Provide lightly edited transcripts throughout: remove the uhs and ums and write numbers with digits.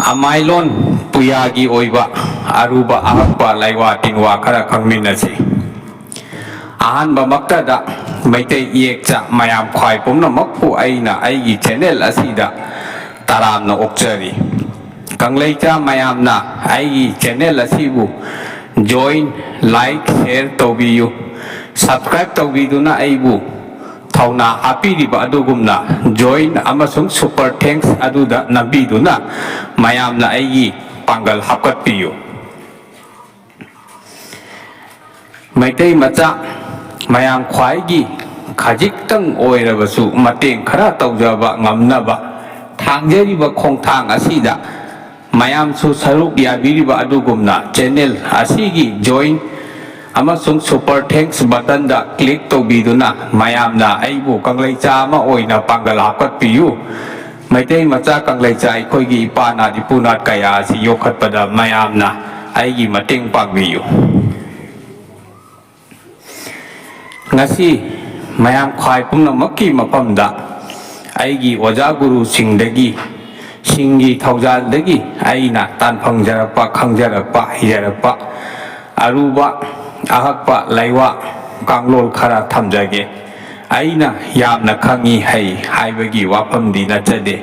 Amailon puyagi oiba aruba ahakpa laiwa tingwa khara khangminasi ahanba maktada maitei yekcha mayam khwai pumnamakpu aina aigi channel asida taramna okchari kangleicha mayamna aigi channel asibu join like share tawbiyu subscribe tawbiduna aibu Thauna hapiriba adugumna join amasung super thanks aduda nabiduna mayamna aigi pangal hapkatpiyu Maitei macha mayam khwaigi khajiktang oirabasu mateng khara tawjaba ngamnaba thangjariba khongthang asida mayam su saruk yabiriba adugumna channel asigi join amasung super thanks button da click tawbiduna mayamna aibu kangleicha ama oina pangal hapkatpiyu Maitei macha kangleicha ikhoigi ipana dipunat kaya si yokhatpada mayamna aigi mateng pangbiyu ngasi mayam khwai pumnamakki mafamda aigi oja guru singdagi singi thaujaldagi aina tan phangjarapa khangjarapa hijarapa aruba ahakpa laiwa kanglol khara thamjage aina yamna khangi hai haibagi wafamdi nachade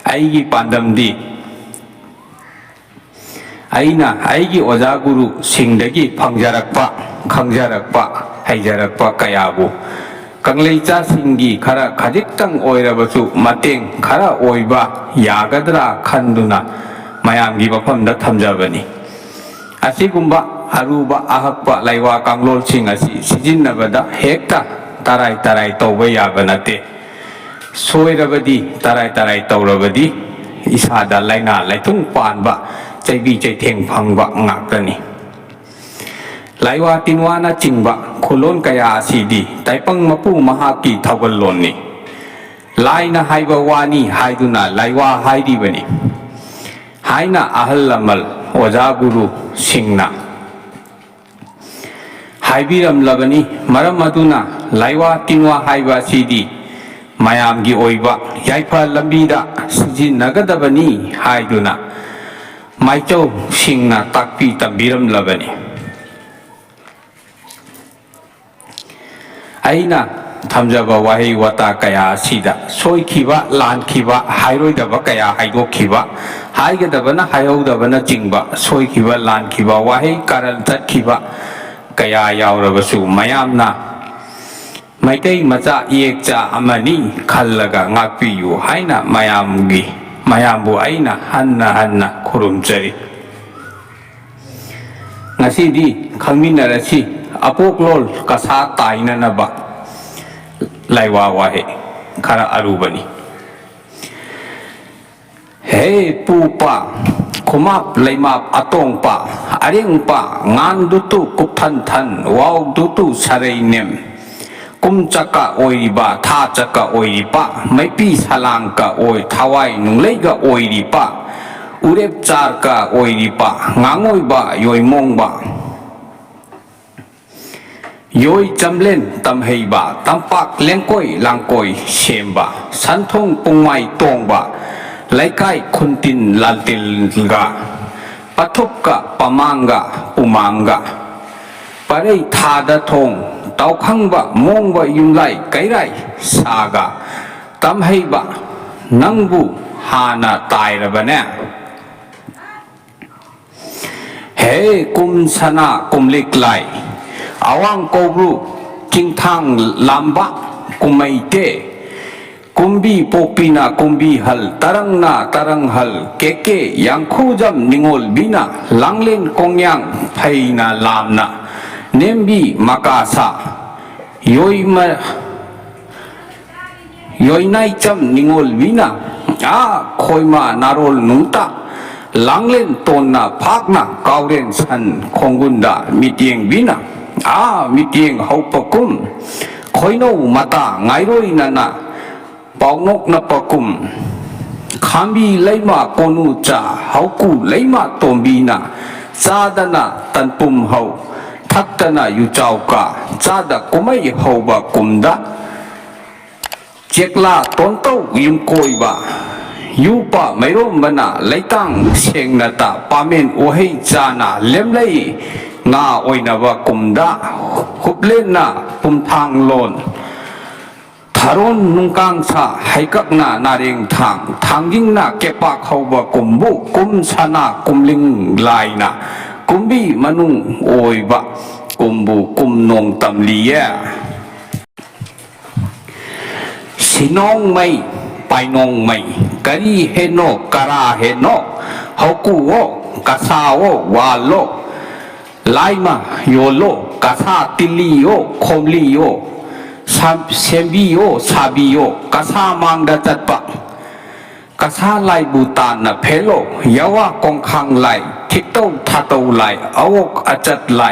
aigi pandamdi aina aigi oja guru singdagi phangjarakpa khangjarakpa haijarakpa kayabu kangleicha singi khara khajiktang oirabasu mateng khara oiba yagadra khanduna mayamgi mafamda thamjabani asigumba aruba ahakpa laiwa kanglol sing asi sijinnabada hekta tarai tarai tawba yaba nate soirabadi tarai tarai tawrabadi isada laina laitung panba chaibi chaitheng phangba ngaktani laiwa tinwana chingba khulon kaya asidi taipang mapu mahaki thawgallonni laina haiba wani haiduna laiwa haidibani haina ahal lamal oja guru singna haibiramlabani maram aduna laiwa tinwa haiba sidi mayamgi oiba yaifa lambida sijinnagadaबani haiduna maichau singna takpi tambiramlabani aina thamjaba wahi wata kaya sida soikiba lankiba hairoidaba kaya haidokkiba haigadabana haihudabana chingba soikiba lankiba wahi karal tatkiba kaya yaurabasu mayamna maitei macha yekcha amani khallaga ngakpiyu haina mayambu aina hanna khurumchari ngasidi khangminarasi apoklol kasa tainanaba laiwa wahe khara arubani he pupa kumap laimap atongpa arengpa ngandutu kupthan waudutu sarainem kumchaka oiriba thachaka oiripa maipi salangka oi thawai nungleiga oiripa urepcharka oiripa ngangoiba yoimongba yoi chamlen tamheiba tampak lengkoi langkoi semba santhong pungmai tongba laikai khuntin laltilga pathupka pamanga umanga parei thada thong taukhangba mongba yumlai kairai saga tamheiba nangbu hana tairabane he kumsana kumliklai awang kobru jingthang lamba kumaite kumbi popina kumbi hal tarang hal keke yang khujam ningol bina langlen kongyang phaina lamna nembi makasa yoinai cham ningol bina a khoima narol nungta langlen tonna phakna kauren san khongunda mitieng bina a mitieng haupakum khoino mata ngairoi nana paunok na pakum khambi leima konu cha hauku leima tombina sadana tanpum hau thaktana yuchauka chada kumai hauba kumda เจกลาต้นเต้ายิมโกยบะยูปะไม่รู้มันอะไลตังเชงนาตาปาเมนโอเฮจานาเล็มเลยงาโอยนาวกุมดาหุบเล่นนะปุ่มทางลนทารอนนุงกังซาให้กักนานาเรงทางยิ่งนาเก็บปากเขาบะกุมบุกุมชนะกุมลิงลายนะกุมบีมนุงโอยบะกุมบุกุมนงตำลียสิน้องไม่ไปน้องไม่กะรีเฮโนกะราเฮโนเฮากูโอกะซาโอวาโลไลมาโยโลกะซาติลีโอคอมลีโอซาเซมบีโอซาบีโอกะซามังดะจัดปะกะซาไลบูตานนะเพโลยาวะกองคังไลทิโตทัตโตไลอาวกอจัดไล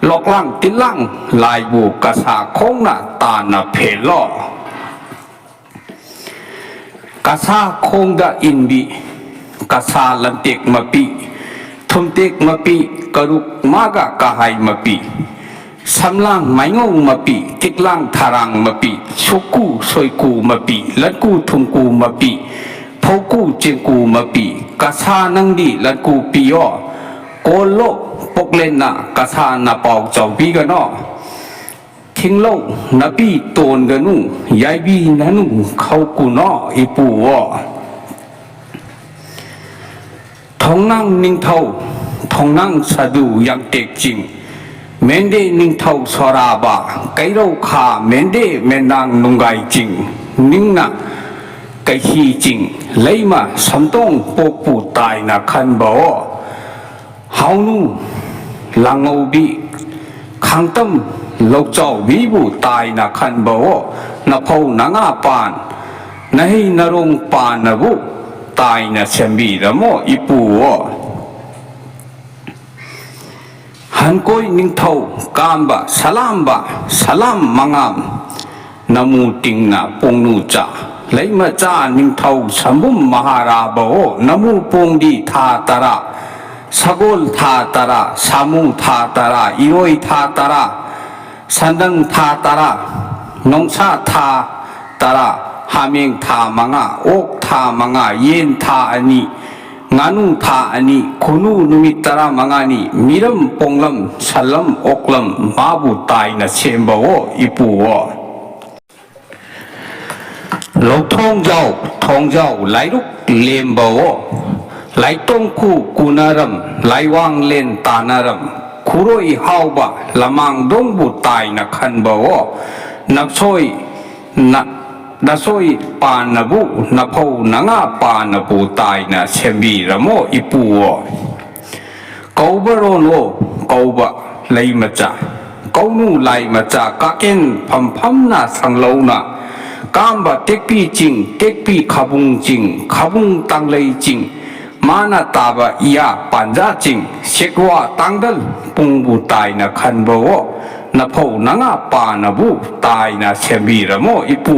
ลอกลังติลังไลบูกะซาคงนะตานะเพโลกาซาคงดาอินบีกาซาลันเตกมาปีทุมเตกมาปีกรุกมากะกะไฮมาปีสัมลังไม่งงมาปีติกลังทารังมาปีชุกูสวยกูมาปีลันกูทุมกูมาปีพกูเจงกูมาปีกาซานังดีลันกูปียอโกโลปกเลนนะกาซานาเปาเจ้าปีกันเนาะทิ้งโลกนบีโตนกันนู่ยายบีนั่นเขากูนออีปูวอทองนั่งนิ่งเท่าทองนั่งสะดูยังเด็กจริงเมนเดนิ่งเท่าสราบะไกเราขาเมนเดเมนางนุงไกจริงนิ่งนะไกฮีจริงเลยมาสมต้องปกปูตายนะคันบ่เฮานูลังเอาบีขังตั้มลูกเจ้าวิบูตายนะขันบ่นะพงนังอาปานนะให้นรงปานนะบุตายนะเชมบีละโมอีปูฮันโกยนิงเท่ากามบะสลามมังามนามูติงนะปงนูจ่าเลยมาจ่านิงเท่าสมุมมหาราบ่นามูปงดีทาตระสกุลทาตระสามุทาตระอีโรยทาตระสันดังทาตระนงชาทาตระหามิงทามังอาอกทามังอาเย็นทาอันนี้งานุทาอันนี้คุนูนุมิตระมังอานี้มิรมปงลมสัลลมอกลมมาบุตายนะเชมบ่อีปูโลกทองเจ้าไหลลุกเลมบ่ไหลต้งคูกุนารมไหลวางเลนตานารมคุโรยฮาวบะละมังดงบุตายนะขันบ่นักซอยนักซอยปานนะบุนับพูนังอาปานนะบุตายนะเชมบีระโมอีปูเกาบโรโนเกาบะไลมาจ่าเกานูไลมาจ่ากะเอ็นพัมนะสังโลนะกามบะเต็กปีจริงเต็กปีขบุงจริงขบุงตังเลยจริงมานาตาบะอียาปัญจาจริงเชกว่าตังดัลปุงบุตายนะขันบ่นะพูนังอาปานะบุตายนะเชบีระโมอีปู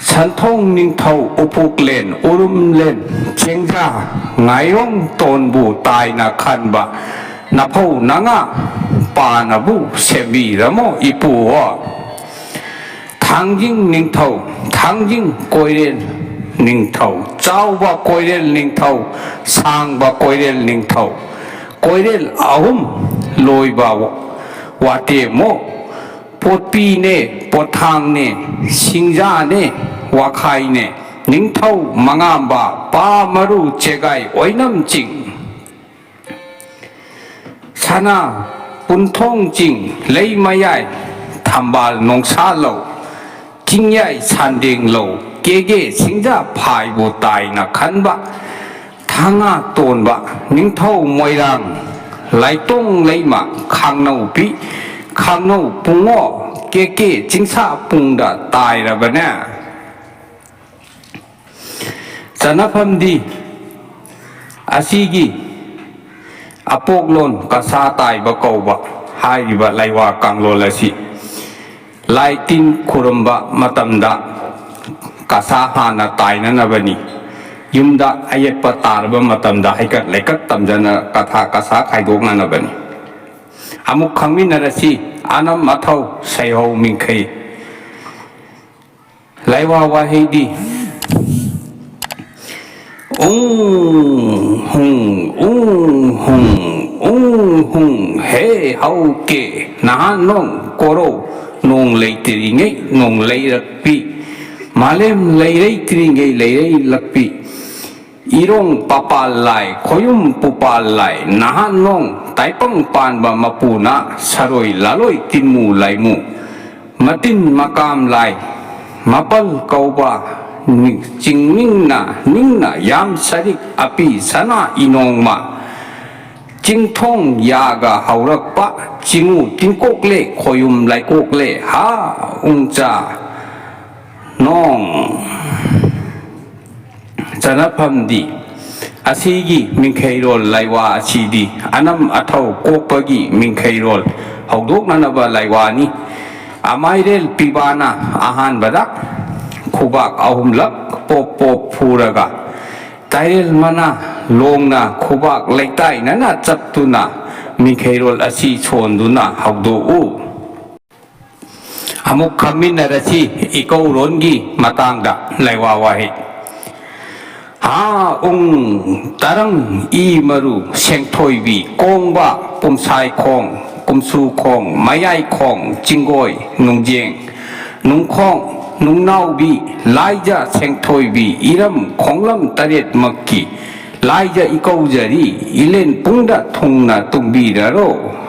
ฉันทงนิ่งเท่าอุปุกเลนอุรุมเลนเชียงจ้าไงยงตนบุตายนะขันบะนะพูนังอาปานะบุเชบีระโมอีปูทางยิ่งนิ่งเท่าทางยิ่งกวยเรนนิ่งเท่าเจ้าบ่กวยเรนนิ่งเท่าสร้างบ่กวยเรนนิ่งเท่ากวยเรนอาหุมลอยบ่าวาเตโมปดปีเนปดทางเนสิงจาเนวาไข่เนนิ่งเท่ามังามบ่าปามารุเจไกโอยน้ำจริงชนะปุนทงจริงเลยมาใหญ่ทำบาลนงชาโลจริงใหญ่ชันเดงโลเก๋สิงจาพายบุตายนะขันบะทางอาตนบะนิ่งเท่ามวยรังไหลต้งไหลมาขังนูปีขังนูปุงอ้อเก๋จิงซาปุงดาตายระบะเนี่ยจะนับพันดีอาศิกีอปกลนกษาตายบะเกาบะหายบะไหลว่ากังโลละสิไหลตินคุรมบะมาตัมดากษาหานาตายนั่นนะบันนี้ยุมดาอายปตาร์บมาตัมดาให้กัดเล็กตัมจันกถากษาไข่ดวงนั่นนะบันนี้อามุขขังมินนรสีอานัมมาเท่าใส่หูมิงเคย ไลวาวาเฮดีหุงเฮเฮาเกนาหนงโกโรนงเลยตริงไงนงเลยรักปีมาเลมเลยตริงไงเลยรักปีอีรงปะปาลายขยุมปุปาลายนาหนงไตปังปานบะมาปูนาสรอยลาลอยตินมูลายมูมาตินมากามลายมาปัลเกาบะจิงนิ่งนายามสริกอภิสนาอินองมาจิงทงยากะหารักปะจิงูติงโกกเล่ขยุมไลโกกเล่ฮาอุงจาน้องจันพัมดีอาศีกีมิงเคยโรลไลวาอาชีดีอันนั้นอัฐาวโกกปกีมิงเคยโรลหกดกนันบะไลวานีอามัยเรลปีบานาอาหารบดักขุบักอาหุมลักปบฟูรกะไตเรลมานาลงนาขุบักเล็กไตนั่นน่ะจับตุนามิเคโรลอาชีชนดุนาหกดูอูอามุขมินนรชีอีกอรอนกีมาตังดะไลวาวาเฮฮาองตารังอีมารุเชงทอยบีกงบะปุ่มชายคองกุมสูคองไม้ใหญ่คองจิงกอยนุงเจงนุงคองนุงนาวบีลายจะเชงทอยบีอีรำของลำตะเด็ดมักกี้ลายจะอีกเอาจารีอีเลนปุ่งดะทงนาตุงบีดาโร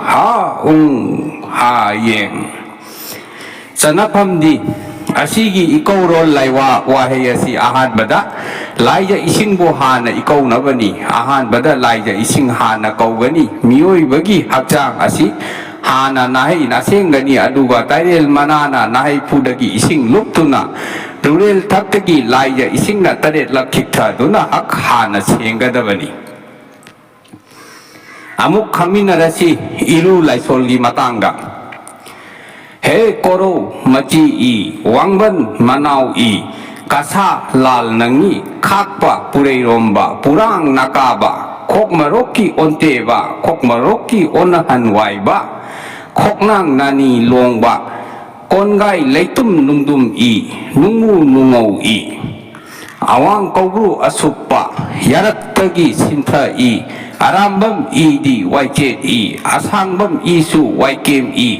ฮาฮาเยงสนับพัมดีอาชีกีอีกเอารอลไลวาเฮียสีอาหารบดะลายจะอิสิงโบฮานะอีกเอานับนีอาหารบดะลายจะอิสิงฮานะเกากันีมีโอยบกีฮักจางอาชีฮานะนาให้นาเซงกันีอดูกาไตเรลมานานาให้พูดกีอิสิงลุกตุนะดูเรลทักตกีลายจะอิสิงนะตะเด็ดลักขิกท่าตุนะฮักฮานะเซงกัดบันีอามุขขมินนาราชีอิรูไลโซลีมาตังกะเฮโกโรมาจีอีวังบันมานาวอีกาซาลาลนังอีคักปะปุเรรมบะปุรังนักาบะคกมารกกีอนเตบะคกมารกกีอนหันไวบะคกนางนานีลงบะคนไกไลตุมนุงดุมอีนุงมูนุงเอาอีอาวังกบรูอสุปปะยารัตตกีสินทาอีอารามบัมอีดีไวเจตอีอาสังบัมอีสุไวเกมอี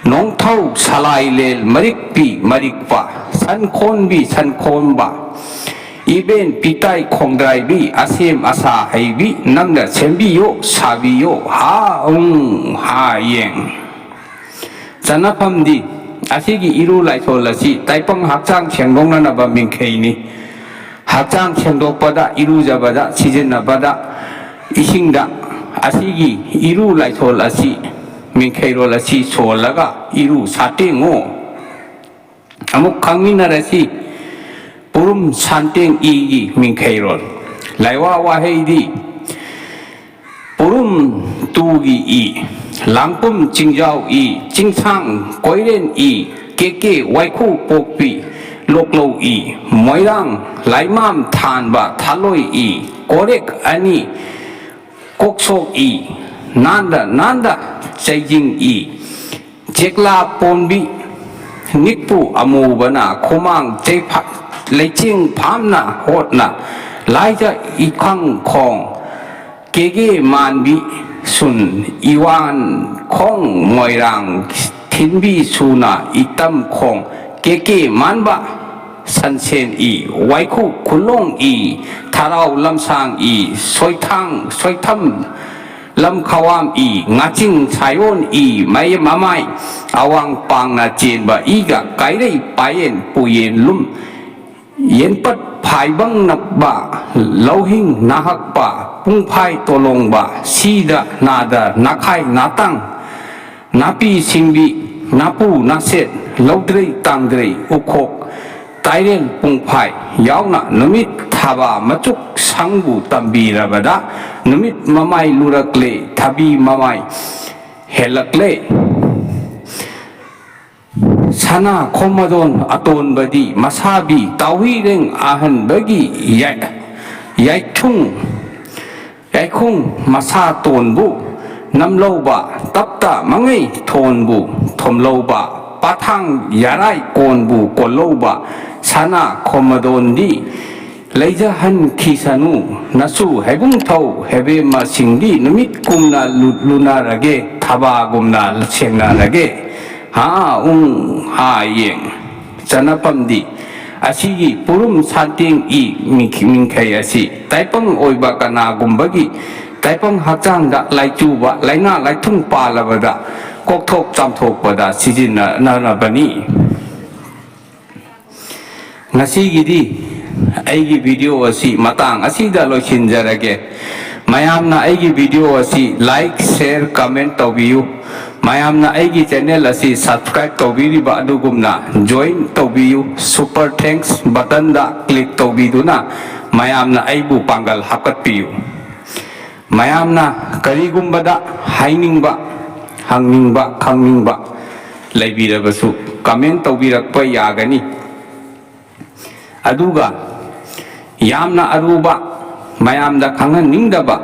น้องเท่าสลายเลลมริกปีมริกปะสันคนบีสันคนบะอีเบนปีไตของไดบีอาเซมอาซาไฮบีนังเดเซมบีโยซาบิโยฮาฮาเยงจันพัมดีอาชีกีอิรูไลโซลสีไตปังหักจางเชียงดงนันบะมิงเคนีหักจางเชียงดงปะดะอิรูจับดะซีเจนบะดะอิชิงดะอาชีกีอิรูไลโซลสีมิงเคโรลสีโซลละกะอิรูสาเตงโออามุขขังมินาราสีปุรุมสันเตงอีกีมิงเคโรลไลวาวาเฮดีปุรุมตูกีอีลังปุมจิงเจ้าอีจิงซังกอยเรนอีเกเกไวคูปกปีโลกโลอีมวยรังไลมามทานบะทะลอยอีโกเรกอันนี้กกโซอีนันดาใจยิงอีเจกลาปนบีนิปูอมูบนาขมังเจพัดเลยจิงพามนาโหดนาไลจะอีขังของเกเกมันบีสุนอีวานของมวยรังทินบีสุนาอีตัมของเกเกมันบะสันเซนอีไวคุคุลงอีทาราวลำสางอีสวยทัมลำขวามอีงาจิงชายวนอีไม่มาไม่อาวังปังนาเจนบะอีกะไกได้ไปเย็นปุยเย็นลุ่มเย็นปัดภายบังนับบะเลาหิงนาฮักปะปุ้งภายตัวลงบะซีดะนาดานาไข่นาตังนาปีสิงบีนาปูนาเซตเลาดรีตังดรีอุคกไตเรนปุงภายยาวนานมิตทบามาจุกสังบูตัมบีระบดานมิตมาไม่ลุรักเลทบีมาไม่เฮลักเลชนะคอมมาดอนอตอนบดีมาซาบีตาวีเรงอาหันบกียายคุงมาซาตอนบุน้ำโลบะตับตามังไงทอนบุทมโลบะปะทังยาไรโกนบุกโลบะ sana komadon di leijahan kisanu nasu hebung thau hebe ma singdi numit kumna lunarage thaba gumna sengnarage ha ha yeng janapamdi asigi purum santing i mingkai asi taipang oiba kana gumbagi taipang hakjangda laichuba laina laithung palabada kokthok chamthokpada sijina nanabani ngasigidi aigi video asi matang asida loisinjarage mayamna aigi video asi like share comment tobiyu mayamna aigi channel asi subscribe tobiriba adugumna join tobiyu super thanks button da click tobiduna mayamna aibu pangal hakatpiyu mayamna karigumbada hainingba hangningba khangningba leibirabasu comment tobirakpa yagani aduga yamna aruba mayamda khangan ningdaba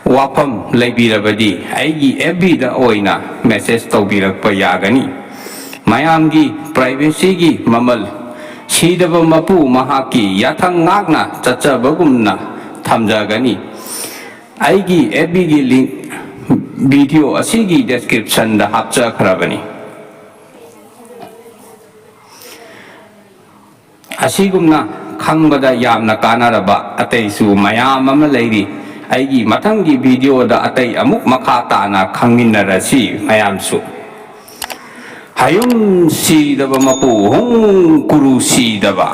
wafam leibirabadi aigi FB da oina message taubirakpa yagani mayamgi privacy gi mamal sidaba mapu mahaki yathang ngakna chachabagumna thamjagani aigi FB gi link video asigi description da hapchakhrabani asigumna khangbada yamna kanaraba ataisu mayam ama leiri aigi mathangi video da atai amuk makha tana khangminarasi mayamsu hayum si daba mapu hong kuru si daba